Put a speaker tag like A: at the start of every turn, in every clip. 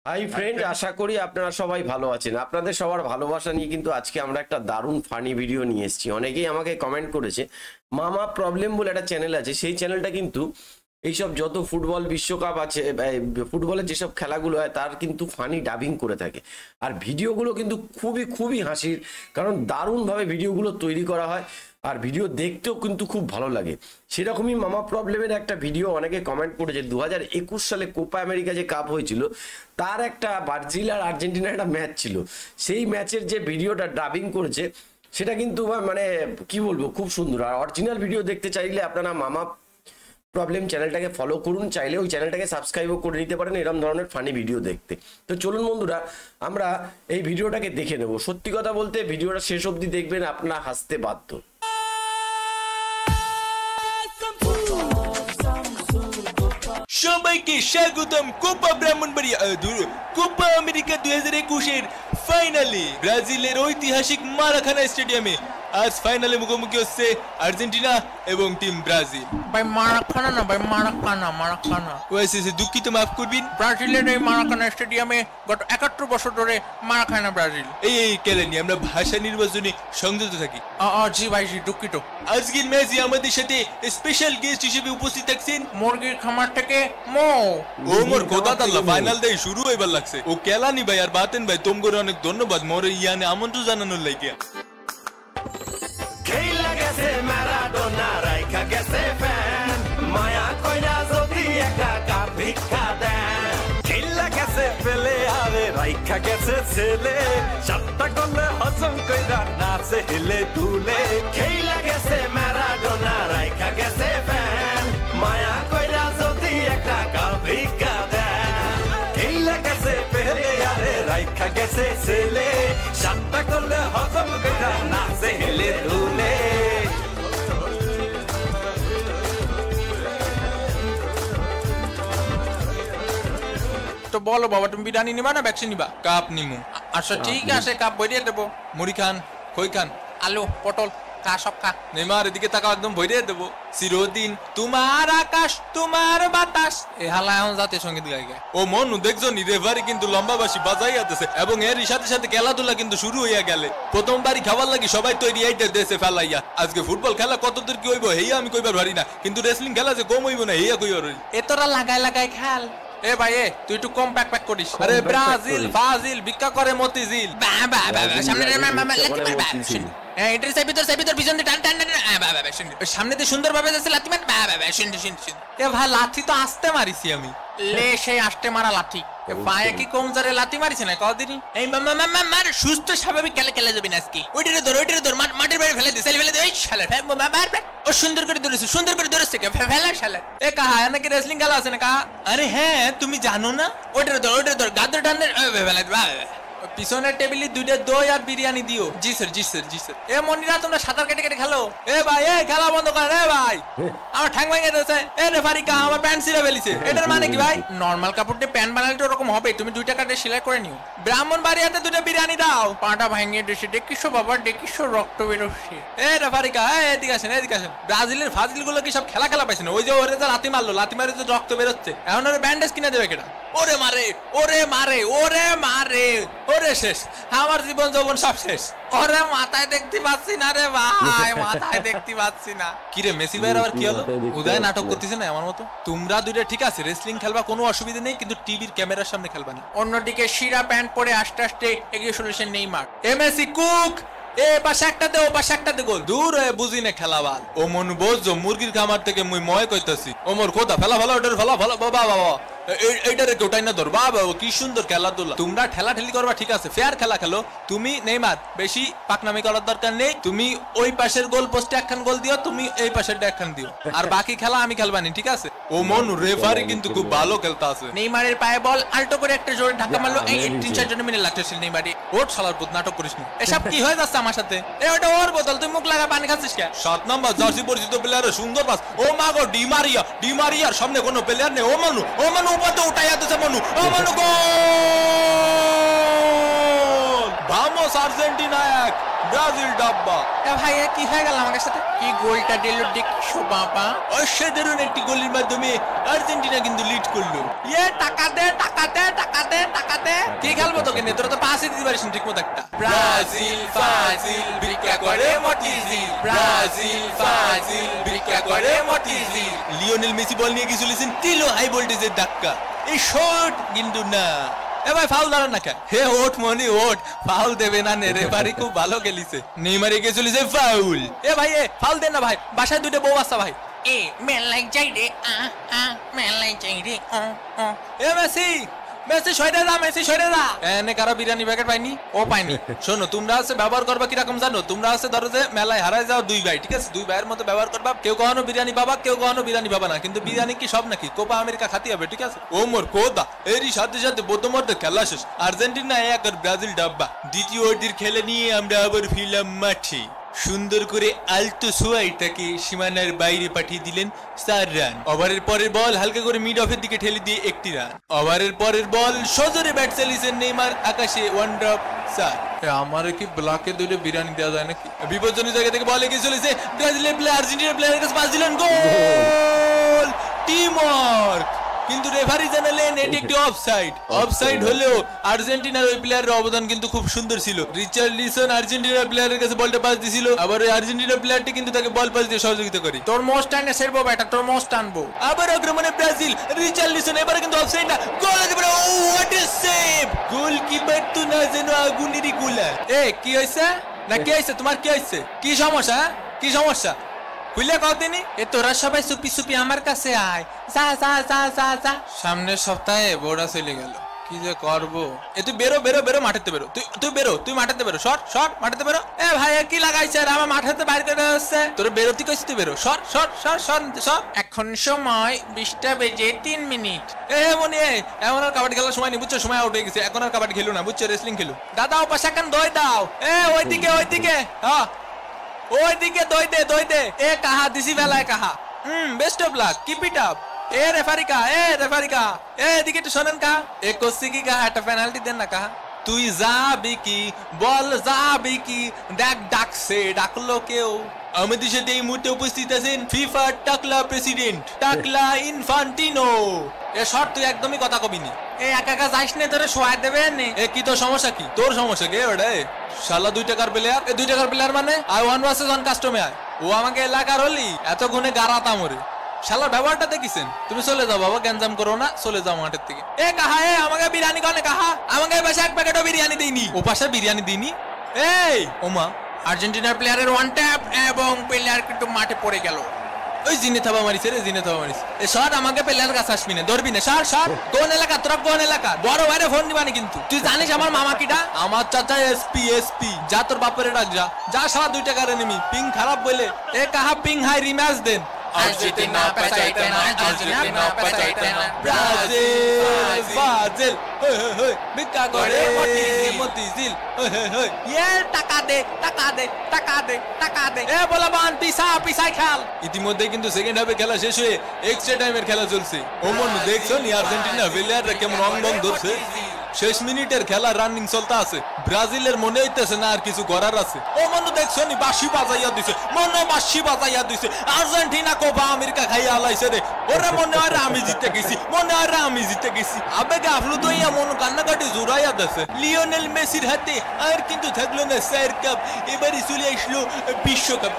A: Hi friend, আশা করি আপনারা সবাই ভালো আছেন। আপনাদের সবার ভালোবাসা নিয়ে কিন্তু আজকে আমরা একটা দারুণ ফানি ভিডিও নিয়ে এসেছি। অনেকেই আমাকে কমেন্ট করেছে, মামা প্রবলেম বলে একটা চ্যানেল আছে, সেই চ্যানেলটা কিন্তু এইসব যত ফুটবল বিশ্বকাপ আছে, ফুটবলের যেসব খেলাগুলো হয় তার কিন্তু ফানি ডাবিং করে থাকে। আর ভিডিওগুলো কিন্তু খুবই হাসির, কারণ দারুণভাবে ভিডিওগুলো তৈরি করা হয় আর ভিডিও দেখতেও কিন্তু খুব ভালো লাগে। সেরকমই মামা প্রবলেমের একটা ভিডিও অনেকে কমেন্ট করেছে। 2021 সালে কোপা আমেরিকা যে কাপ হয়েছিল, তার একটা ব্রাজিল আর আর্জেন্টিনার একটা ম্যাচ ছিল, সেই ম্যাচের যে ভিডিওটা ডাবিং করেছে সেটা কিন্তু মানে কি বলবো, খুব সুন্দর। আর অরিজিনাল ভিডিও দেখতে চাইলে আপনারা মামা প্রবলেম চ্যানেলটাকে ফলো করুন, চাইলে ওই চ্যানেলটাকে সাবস্ক্রাইবও করে নিতে পারেন এরকম ধরনের ফানি ভিডিও দেখতে। তো চলুন বন্ধুরা, আমরা এই ভিডিওটাকে দেখে নেব। সত্যি কথা বলতে ভিডিওটা শেষ অবধি দেখবেন, আপনারা হাসতে বাধ্য।
B: সবাইকে স্বাগতম কোপা ব্রাহ্মণবাড়িয়া কোপা আমেরিকা 2021-এর ফাইনালে ব্রাজিলের ঐতিহাসিক মারাকানা স্টেডিয়ামে আজ ফাইনালে মুখোমুখি হচ্ছে আর্জেন্টিনা এবং টিম ব্রাজিল।
C: ভাই মারাকানা না ভাই, মারাকানা
B: ওয়াইসিসি দুঃখিত, মাফ করবেন।
C: ব্রাজিলের এই মারাকানা স্টেডিয়ামে গত 71 বছর ধরে মারা খায় না ব্রাজিল।
B: এই কেলেনি আমরা ভাষা নির্বাচনে সংযত থাকি।
C: জি ভাই, জি দুঃখিত।
B: আজকের ম্যাচে আমাদের সাথে স্পেশাল গেস্ট হিসেবে উপস্থিত থাকছেন
C: মুরগির খামার থেকে
B: মোর খোদা তাল্লা। ফাইনাল দেই শুরু হইবার লাগছে। ও কেলানি ভাই আর বাতেন ভাই, তোমগরে অনেক ধন্যবাদ মোরে ইয়ানে আমন্ত্রণ জানানোর লাগিয়া।
D: খেলা গেছে ম্যারাডোনা, রাইখা গেছে ফ্যান, মায়া কইরা যদি একটা কাপ ভিক্ষা দেন। খেলা গেছে পেলে আরে রাইখা গেছে ছেলে, সাতটা গোলে হজম কইরা নাচে হেলে দুলে। খেলা গেছে ম্যারাডোনা, রাইখা গেছে ফ্যান, মায়া কইরা যদি একটা কাপ ভিক্ষা দেন। খেলা গেছে পেলে আরে রাইখা গেছে ছেলে, সাতটা গোলে হজম কইরা নাচে হেলে দুলে।
C: তো বলো বাবা, তুমি বিরিয়ানি নিবা না ভ্যাকসিন নিবা?
B: কাপ নিমু।
C: আচ্ছা ঠিক আছে, কাপ ভরিয়ে দেবো।
B: মুড়ি খান, খই খান,
C: আলু পটল খা, সব খা।
B: নেমার এদিকে তাকাও, একদম ভরিয়ে দেবো। চিরদিন তোমার আকাশ তোমার বাতাস।
C: এ হালা এখন জাতীয় সঙ্গীত গাই গায়।
B: ও মনু দেখছো নি, রেফারি কিন্তু লম্বা বাসি বাজাইয়াতেছে এবং এরই সাথে সাথে খেলাধুলা কিন্তু শুরু হইয়া গেলে। প্রথমবারই খাবার লাগি সবাই তৈরি আইতে দেশে ফেলাইয়া। আজকে ফুটবল খেলা কতদূর কি হইব হেয়া আমি কইবার পারি না, কিন্তু রেসলিং খেলা যে কম হইব না হেয়া কইবার হই।
C: এ তোরা লাগাই খেল। এ ভাই এ তুই একটু কম প্যাক করিস।
B: আরে ব্রাজিল ফাজিল ভিক্ষা করে মতিঝিল।
C: সামনে দিয়ে সুন্দর ভাবে যাচ্ছে লাথি মার।
B: এ ভাই লাথি তো আসতে মারিছি আমি।
C: লে সেই আসতে মারা লাথি পায়ে কি কম জোরে লাথি মারিছে না কদিনই? এই মার সুস্থ স্বাভাবিক খেলে যাবি না আজকে। ওইটারে ধর মাটির বাইরে ফেলে দে, ফেলে দে। ওই শালা ও সুন্দর করে ধরেছে ফেলা শালা। এ কাহা নাকি রেসলিং খেলা আছে না কাহা?
B: আরে হ্যাঁ, তুমি জানো না?
C: ওইটারে ধর গাদর টানের ফেলে দে। পিছনের টেবিলে 2টা দই আর বিরিয়ানি দিও।
B: জি স্যার।
C: এ মনিরা, তোমরা সাঁতার কেটে খেলো। এ ভাই এ খেলা বন্ধ করেন। এ ভাই আমার ঠ্যাং ভেঙে দিয়েছে। এ রেফারি কা আমার প্যান্ট ছিঁড়ে ফেলিছে। এটার মানে কি ভাই? নরমাল কাপড় দিয়ে প্যান্ট বানালে তো ওরকম হবে। তুমি 2 টাকা দিয়ে সেলাই করে নিও। ব্রাহ্মণবাড়িয়াতে 2টা বিরিয়ানি দাও। পাটা ভেঙে দিয়েছে, দেখিছো বাবা, দেখিছো রক্ত বেরোচ্ছে। এ রেফারি কা এদিকে আসেন। ব্রাজিলের ফাজিল গুলো কি সব খেলা পাইছে না? ওই যে ওরে যে লাথি মারে যে রক্ত বেরোচ্ছে, এখন ওরে ব্যান্ডেজ কিনে দেবে কেটা? ওরে মারে ওরে শেষ, আমার জীবন যৌবন সব শেষ। ওরে মাথায় দেখতে পাচ্ছি না রে ভাই, মাথায় দেখতে পাচ্ছি না।
B: কি রে মেসি ভাইয়ের আবার কি হলো? উদয় নাটক করতেছে না আমার মতো? তোমরা 2টা ঠিক আছে রেসলিং খেলবা, কোনো অসুবিধা নেই, কিন্তু টিভির ক্যামেরার সামনে খেলবা না।
C: অন্যদিকে শিরা প্যান্ট পরে আস্তে আস্তে এগিয়ে চলেছেন নেইমার। এমএসি কুক এ পাশে একটা দে, ও পাশে একটা দে গোল।
B: দূর হয়ে বুঝি না খেলাবাল। ও মন বোঝো, মুরগির খামার থেকে মুই ময় কইতাছি। ও মোর খোদা ফেলা ওটার ফেলা বাবা এইটারে কেউটাই না ধর। বাবা কি সুন্দর খেলাধুলা। তোমরা ঠেলাঠেলি করবা ঠিক আছে, ফেয়ার খেলা খেলো। তুমি নেইমার বেশি পাকনামি করার দরকার নেই। তুমি ওই পাশের গোল পোস্টে একখান গোল দিও, তুমি এই পাশের একখান দিও, আর বাকি খেলা আমি খেলবানি, ঠিক আছে? ও মন রেফারি কিন্তু খুব ভালো খেলতা আছে।
C: নেইমারের পায়ে বল আল্টো করে একটা জোরে ধাক্কা মারলো। এই 3-4 জন মিলে লাগতেছে নেইমারে।
B: ওট শালার পুত, নাটক করিস না।
C: এসব কি হয়ে যাচ্ছে আমার সাথে? এ ওটা ওর বোতল, তুই মুখ লাগা পানি খাচ্ছিস কে?
B: 7 নাম্বার জার্সি পরিচিত প্লেয়ার, সুন্দর পাস। ও মা গো, ডিমারিয়ার সামনে কোনো প্লেয়ার নেই। ও মানু উপাতে উঠাইয়া দিছে মনু। ও মানু গোল! ভামোস আর্জেন্টিনা 1, ব্রাজিল ডাব্বা।
C: এ ভাই কি হয়ে গেল আমার সাথে? কি গোলটা দিল দেখছো বাবা?
B: অসাধারণ একটি গোলের মাধ্যমে আর্জেন্টিনা কিন্তু লিড করলো।
C: টাকা দে কি খেলবো তোকে নিয়ে? তোরা তো পাসই দিতে পারিস ঠিক মতো একটা। ব্রাজিল ফাজিল ভিক্ষা করে মতিঝিল, ব্রাজিল ফাজিল ভিক্ষা করে মতিঝিল। লিওনেল মেসি বল নিয়ে কি চলেছেন, দিল হাই ভোল্টেজের ধাক্কা, এই শট কিন্তু না। এ ভাই ফাউল দাঁড়ান না কেন? হে ওট মনি ওট, ফাউল দেবে না নে, রেফারি খুব ভালো খেলিছে। নেইমার এগিয়ে চলেছে, ফাউল। এ ভাই এ ফাউল দেন না ভাই, বাসায় দুটো বউ আসছে ভাই। এ মেলাই যাই রে মেলাই যাই রে এ মেসি মেসি সইরে যা, মেসি সইরে যা। এনে কারো বিরিয়ানি প্যাকেট পাইনি? ও পাইনি। শোনো তোমরা আছে ব্যবহার করবা কিরকম জানো? তোমরা আছে ধরো যে মেলায় হারায় যাও দুই ভাই, ঠিক আছে? দুই ভাইয়ের মতো ব্যবহার করবা। কেউ কখনো বিরিয়ানি পাবা, কেউ কখনো বিরিয়ানি পাবা না, কিন্তু বিরিয়ানি কি সব নাকি? কোপা আমেরিকা খাতি হবে, ঠিক আছে? ও মোর কোদা, এরই সাথে সাথে বোতমর্দে খেলা শেষ। আর্জেন্টিনা 1 আর ব্রাজিল ডাব্বা। দ্বিতীয় অর্ধের খেলা নিয়ে আমরা আবার ফিরলাম মাঠে। সুন্দর করে আলতো সোয়াইটাকে সীমানার বাইরে পাঠিয়ে দিলেন 4 রান। ওভারের পরের বল হালকা করে মিড অফের দিকে ঠেলে দিয়ে 1টি রান। ওভারের পরের বল সজোরে ব্যাট চালিয়েছেন নেইমার, আকাশে 1 ড্রপ 4। আমারে কি ব্লকে দুটো বিরিয়ানি দেওয়া যায় নাকি? বিপজ্জনক জায়গা থেকে বল এগিয়ে চলেছে ব্রাজিলের প্লেয়ার, আর্জেন্টিনার প্লেয়ারের কাছে পাস দিলেন, গোল! Team work. কিন্তু রেফারি জানালেন এটি একটি অফসাইড। অফসাইড হলেও আর্জেন্টিনার ওই প্লেয়ারের অবদান কিন্তু খুব সুন্দর ছিল। রিচার্লিসন আর্জেন্টিনার প্লেয়ারের কাছে বলটা পাস দিছিল, আবার ওই আর্জেন্টিনার প্লেয়ারটি কিন্তু তাকে বল পাস দিয়ে সহযোগিতা করে। তোর মোস্ট টাইনে সেরবো ব্যাটা, তোর মোস্ট টানবো। আবার আক্রমণে ব্রাজিল, রিচার্লিসন এবারে কিন্তু অফসাইড না, গোল হতে পারে। ও হোয়াট এ সেভ! গোলকিপার তো না যেন আগুনেরই গোলা। এ কি হইছে না কি হইছে? তোমার কি হইছে? কি সমস্যা? কি সমস্যা খুলে কদিনই? এ তোরা সবাই চুপি চুপি আমার কাছে আয়, যা যা যা যা যা। সামনের সপ্তাহে বোর্ডা চলে গেল, কি যে করবো? এ তুই বেরো বেরো বেরো, মাঠেতে বেরো, তুই বেরো, তুই মাঠেতে বেরো, শর্ট শর্ট মাঠেতে বেরো। এ ভাই কি লাগাইছে রে? আমার মাঠেতে বাইরে করে হচ্ছে। তোর বেরোতে কইছি, তুই বেরো, short short short short short. এখন সময় 20টা বেজে 3 মিনিট। এ মনি এমন আর কাবাডি খেলার সময় নেই, বুঝছো? সময় আউট হয়ে গেছে, এখন আর কাবাডি খেলো না, বুঝছো? রেসলিং খেলো। দাদা ও পাশে এখন দই দাও। এ ওইদিকে ওইদিকে, হ্যাঁ ওইদিকে দই দে দই দে। এ কাহা দিছি বেলায় কাহা। Best of luck, keep it up. এ রেফারিকা, এ রেফারিকা, এ এদিকে একটু শোনেন কাহা। এ কোসি কি কাহা, একটা পেনাল্টি দেন না কাহা। তুই যাবি কি বল, যাবি কি? দেখ ডাকছে, ডাকলো কেউ। আমাদের সাথে এই মুহূর্তে উপস্থিত আছেন ফিফা টাকলা প্রেসিডেন্ট টাকলা ইনফান্টিনো। এ শর্ট তুই একদমই কথা কবি নি। এ একা একা যাইস নে, তোরে শোয়াই দেবে নে। এ কি তোর সমস্যা কি? তোর সমস্যা কি ওটা? শালা 2 টাকার প্লেয়ার। এ 2 টাকার প্লেয়ার মানে আই 1 ভার্সেস 1 কাস্টমে আয়। ও আমাকে এলাকার হলি এত গুণে গারাতা মরে। শালার ব্যবহারটা দেখেছেন? তুমি চলে যাও বাবা, গ্যাঞ্জাম করো না, চলে যাও মাঠের থেকে। এ কাহা, এ আমাকে বিরিয়ানি কনে কাহা? আমাকে এই পাশে 1 প্যাকেটও বিরিয়ানি দেইনি। ও পাশে বিরিয়ানি দিইনি। এই ওমা, আর্জেন্টিনার প্লেয়ারের 1 ট্যাপ এবং প্লেয়ার কিন্তু মাঠে পড়ে গেল। ওই জিনে থাবা মারিছে রে, জিনে থাবা মারিছে। এ শট আমাকে প্লেয়ার কাছে আসবি না, ধরবি না। Shot shot. কোন এলাকা তোরা? কোন এলাকা? বড় ভাইরে ফোন দিবানি কিন্তু। তুই জানিস আমার মামা কিটা? আমার চাচা এসপি। এসপি যা, তোর বাপের ডাক যা যা। শালা 2 টাকার এনিমি, পিং খারাপ বলে। এ কাহা পিং হাই রিম্যাচ দেন। Argentina pachaita na, Argentina pachaita na, Brazil Brazil, hey bika gore motizil, hey ye টাকা দে টাকা দে টাকা দে টাকা দে। এ বলা বান পিসা পিসাই খেল। ইতিমধ্যে কিন্তু সেকেন্ড হাফে খেলা শেষ হয়ে এক্সট্রা টাইমের খেলা চলছে। ওমন দেখছো নি আর্জেন্টিনা প্লেয়াররা কেমন রং বং ধরছে। শেষ মিনিটের খেলা রানিং চলতে আছে। ব্রাজিলের মনে হইতেছে না আর কিছু করার আছে। ও মনে দেখছো নি বাঁশি বাজাইয়া দিছে, মনে বাঁশি বাজাইয়া দিছে। আর্জেন্টিনা কোপা আমেরিকা খাইয়া আলাইছে রে। ওরে মনে হয় আমি জিতে গেছি, মনে হয় আমি জিতে গেছি। আবেগে আফলুত হইয়া মন কান্নাকাটি জোরাইয়া দিছে। লিওনেল মেসির হাতে আর কিন্তু থাকলো না 4 কাপ, এবারই চলে আসলো বিশ্বকাপ,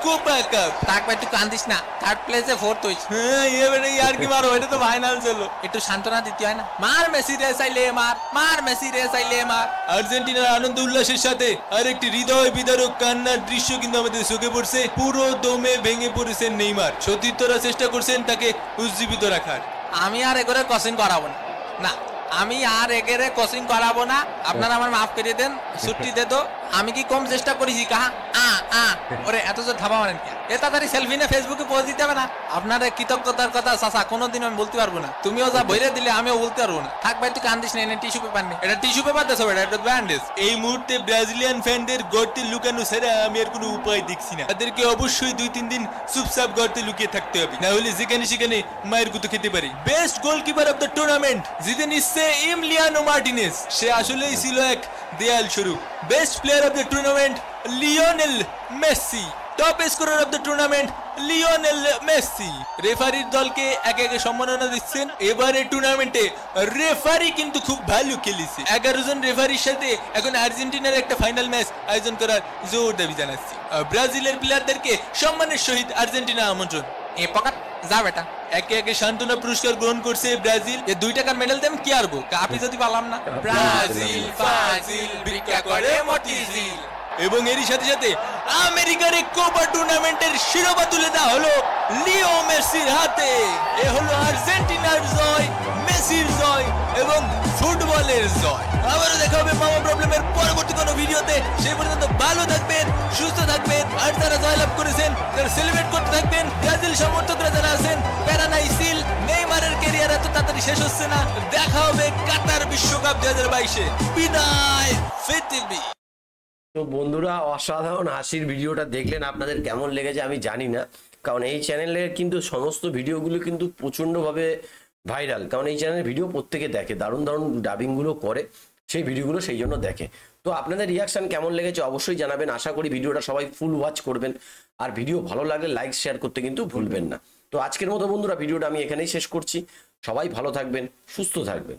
C: কোপা কাপ। তাক ভাই তুই কান্দিস না, 3rd প্লেসে 4th হইছে। হ্যাঁ এবারে আর কি মারো, এটা তো ফাইনাল ছিল। একটু সান্ত্বনা দিতে হয় না? মার মেসি রে চাইলে মার, মার মেসি রে চাইলে মার। আর্জেন্টিনার আনন্দ উল্লাসের সাথে আরেকটি হৃদয় বিদারক কান্নার দৃশ্য কিন্তু আমাদের চোখে পড়ছে। পুরো দমে ভেঙে পড়েছেন নেইমার। সতীর্থরা চেষ্টা করছেন তাকে উজ্জীবিত রাখার। আমি আর এগরে কোচিং করাবো না, না আমি আর এগেরে কোচিং করাবো না। আপনারা আমার মাফ করে দেন, ছুটি দে তো। আমি কি কম চেষ্টা করেছি কাহা? ওরে এত জোর থাবা মারেন কি? এ তাড়াতাড়ি সেলফি নিয়ে ফেসবুকে পোস্ট দিতে হবে না? আপনার কৃতজ্ঞতার কথা চাচা কোনোদিন আমি বলতে পারবো না। তুমিও যা বইরে দিলে আমিও বলতে পারবো না। থাক ভাই তুই কান্দিস না, টিস্যু পেপার নেই। এটা টিস্যু পেপার দেছো বেটা, এটা ব্যান্ডেজ। এই মুহূর্তে ব্রাজিলিয়ান ফ্যানদের গর্তে লুকানো ছাড়া আমি আর কোনো উপায় দেখছি না। তাদেরকে অবশ্যই 2-3 দিন চুপচাপ গর্তে লুকিয়ে থাকতে হবে, না হলে যেখানে সেখানে মায়ের গুতো খেতে পারি। Best goalkeeper of the tournament জিতে নিচ্ছে এমিলিয়ানো মার্টিনেজ। সে আসলেই ছিল এক দেয়াল স্বরূপ। Best player of the tournament Lionel Messi.
B: Top scorer of the tournament Lionel Messi রেফারির দলকে একে একে সম্মাননা দিচ্ছেন। এবারে টুর্নামেন্টে রেফারি কিন্তু খুব ভালো খেলেছে। 11 জন রেফারির সাথে এখন আর্জেন্টিনার একটা ফাইনাল ম্যাচ আয়োজন করার জোর দাবি জানাচ্ছি। ব্রাজিলের প্লেয়ারদেরকে সম্মানের সহিত আর্জেন্টিনা আমন্ত্রণ।
C: এ পকাত যা বেটা।
B: একে একে সান্ত্বনা পুরস্কার গ্রহণ করছে ব্রাজিল।
C: এ 2 টাকার মেডেল দেন কি আরবো, কাপি যদি পালাম না।
B: ব্রাজিল ফাজিল ভিক্ষা করে মতিঝিল। এবং এরই সাথে সাথে আমেরিকার এই কোপা টুর্নামেন্টের শিরোপা তুলে দেওয়া হলো লিও মেসির হাতে। এ হলো আর্জেন্টিনার জয়, মেসির জয় এবং ফুটবলের জয়। আবারও দেখা হবে মামা প্রবলেমের পরবর্তী কোনো ভিডিওতে। সেই পর্যন্ত ভালো থাকবেন, সুস্থ থাকবেন, আর যারা জয়লাভ করেছেন তারা সেলিব্রেট করতে থাকবেন। ব্রাজিল সমর্থকরা যারা আছেন প্যারানাইসিল নেইমারের ক্যারিয়ার এত তাড়াতাড়ি শেষ হচ্ছে না। দেখা হবে কাতার বিশ্বকাপ 2022-এ। বিদায় পৃথিবী।
A: তো বন্ধুরা, অসাধারণ হাসির ভিডিওটা দেখলেন, আপনাদের কেমন লেগেছে আমি জানি না, কারণ এই চ্যানেলের কিন্তু সমস্ত ভিডিওগুলো কিন্তু প্রচণ্ডভাবে ভাইরাল, কারণ এই চ্যানেলের ভিডিও প্রত্যেকে দেখে, দারুণ দারুণ ডাবিংগুলো করে সেই ভিডিওগুলো, সেই জন্য দেখে। তো আপনাদের রিয়াকশন কেমন লেগেছে অবশ্যই জানাবেন। আশা করি ভিডিওটা সবাই ফুল ওয়াচ করবেন, আর ভিডিও ভালো লাগলে লাইক শেয়ার করতে কিন্তু ভুলবেন না। তো আজকের মতো বন্ধুরা ভিডিওটা আমি এখানেই শেষ করছি। সবাই ভালো থাকবেন, সুস্থ থাকবেন।